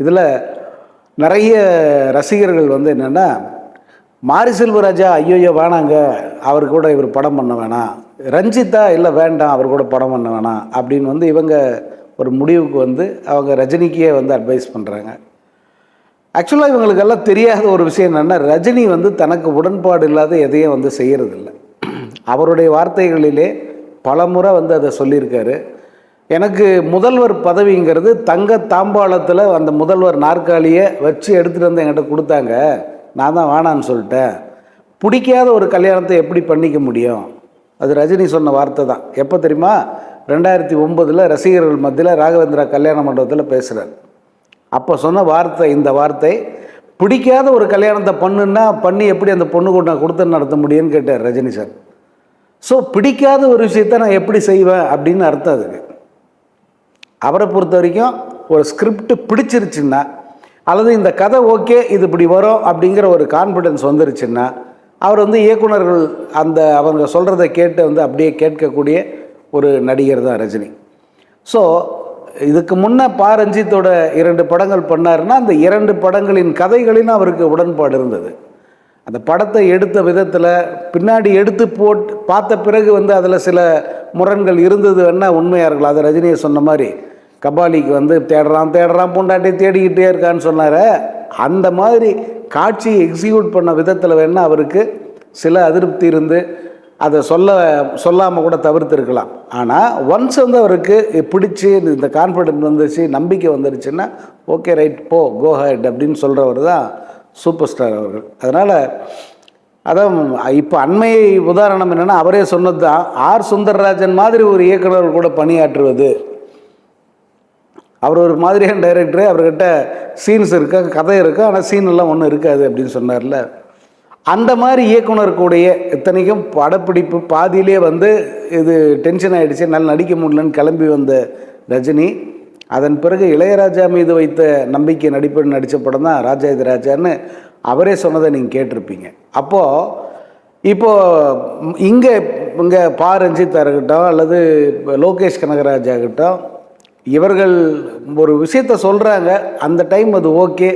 இதில் நிறைய ரசிகர்கள் வந்து என்னென்னா, மாரி செல்வராஜா ஐயோ வேணாங்க, அவர் கூட இவர் படம் பண்ண வேணாம், ரஞ்சிதா இல்லை வேண்டாம் அவர் கூட படம் பண்ண வேணாம் அப்படின்னு வந்து இவங்க ஒரு முடிவுக்கு வந்து அவங்க ரஜினிக்கே வந்து அட்வைஸ் பண்ணுறாங்க. ஆக்சுவலாக இவங்களுக்கெல்லாம் தெரியாத ஒரு விஷயம் என்னென்னா, ரஜினி வந்து தனக்கு உடன்பாடு இல்லாத எதையும் வந்து செய்கிறதில்ல. அவருடைய வார்த்தைகளிலே பல முறை வந்து அதை சொல்லியிருக்காரு. எனக்கு முதல்வர் பதவிங்கிறது தங்க தாம்பாளத்தில் அந்த முதல்வர் நாற்காலியை வச்சு எடுத்துகிட்டு வந்து என்கிட்ட கொடுத்தாங்க, நான் தான் வேணான்னு சொல்லிட்டேன். பிடிக்காத ஒரு கல்யாணத்தை எப்படி பண்ணிக்க முடியும்? அது ரஜினி சொன்ன வார்த்தை தான். எப்போ தெரியுமா? 2009 ரசிகர்கள் மத்தியில் ராகவேந்திரா கல்யாண மண்டபத்தில் பேசுகிறார். அப்போ சொன்ன வார்த்தை இந்த வார்த்தை, பிடிக்காத ஒரு கல்யாணத்தை பண்ணுன்னா பண்ணி எப்படி அந்த பொண்ணுக்கு நான் கொடுத்து நடத்த முடியும்னு கேட்டார் ரஜினி சார். ஸோ பிடிக்காத ஒரு விஷயத்தை நான் எப்படி செய்வேன் அப்படின்னு அர்த்தம் அதுக்கு. அவரை பொறுத்த வரைக்கும் ஒரு ஸ்கிரிப்ட் பிடிச்சிருச்சுன்னா, அல்லது இந்த கதை ஓகே இது இப்படி வரும் அப்படிங்கிற ஒரு கான்ஃபிடென்ஸ் வந்துருச்சுன்னா, அவர் வந்து இயக்குனர்கள் அந்த அவங்க சொல்கிறத கேட்டு வந்து அப்படியே கேட்கக்கூடிய ஒரு நடிகர் தான் ரஜினி. ஸோ இதுக்கு முன்னே ரஞ்சித்தோட 2 படங்கள் பண்ணாருன்னா, அந்த 2 படங்களின் கதைகளிலும் அவருக்கு உடன்பாடு இருந்தது. அந்த படத்தை எடுத்த விதத்தில் பின்னாடி எடுத்து பார்த்த பிறகு வந்து அதில் சில முரண்கள் இருந்தது வேணா உண்மையாக இருக்கலாம். அது ரஜினியை சொன்ன மாதிரி கபாலிக்கு வந்து தேடுறான் பொண்டாட்டி தேடிக்கிட்டே இருக்கான்னு சொன்னார். அந்த மாதிரி காட்சியை எக்ஸிக்யூட் பண்ண விதத்தில் வேணால் அவருக்கு சில அதிருப்தி இருந்து அதை சொல்லாமல் கூட தவிர்த்துருக்கலாம். ஆனால் ஒன்ஸ் வந்து அவருக்கு பிடிச்சி இந்த கான்ஃபிடென்ட் வந்துச்சு, நம்பிக்கை வந்துருச்சுன்னா ஓகே ரைட் போ கோ ஹெட் அப்படின்னு சொல்கிறவர் தான் சூப்பர் ஸ்டார் அவர்கள். அதனால் அதான் இப்போ அண்மை உதாரணம் என்னென்னா, அவரே சொன்னது தான், ஆர் சுந்தரராஜன் மாதிரி ஒரு இயக்குனர் கூட பணியாற்றுவது. அவர் ஒரு மாதிரியான டைரக்டரு, அவர்கிட்ட சீன்ஸ் இருக்கா, கதை இருக்கா, ஆனால் சீன் எல்லாம் ஒன்றும் இருக்காது அப்படின்னு சொன்னார்ல. அந்த மாதிரி இயக்குனருக்குடைய இத்தனைக்கும் படப்பிடிப்பு பாதியிலே வந்து இது டென்ஷன் ஆகிடுச்சு, நல்லா நடிக்க முடியலன்னு கிளம்பி வந்த ரஜினி அதன் பிறகு இளையராஜா மீது வைத்த நம்பிக்கை நடிப்பு நடித்த படம் தான் ராஜா இது ராஜான்னு அவரே சொன்னதை நீங்கள் கேட்டிருப்பீங்க. இப்போது இங்கே ரஞ்சித்தா இருக்கட்டும் அல்லது லோகேஷ் கனகராஜ் ஆகட்டும், இவர்கள் ஒரு விஷயத்த சொல்கிறாங்க, அந்த டைம் அது ஓகே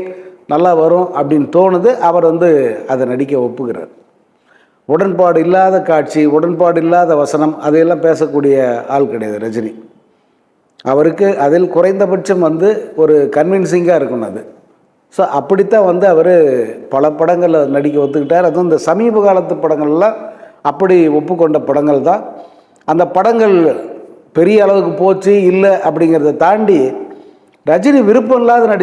நல்லா வரும் அப்படின்னு தோணுது, அவர் வந்து அதை நடிக்க ஒப்புகிறார். உடன்பாடு இல்லாத காட்சி, உடன்பாடு இல்லாத வசனம் அதையெல்லாம் பேசக்கூடிய ஆள் கிடையாது ரஜினி. அவருக்கு அதில் குறைந்தபட்சம் வந்து ஒரு கன்வின்சிங்காக இருக்கணும் அது. ஸோ அப்படித்தான் வந்து அவர் பல படங்களில் நடிக்க ஒத்துக்கிட்டார். அதுவும் இந்த சமீப காலத்து படங்கள்லாம் அப்படி ஒப்புக்கொண்ட படங்கள் தான். அந்த படங்கள் பெரிய அளவுக்கு போச்சு இல்லை அப்படிங்கிறத தாண்டி ரஜினி விருப்பம் இல்லாத நடித்த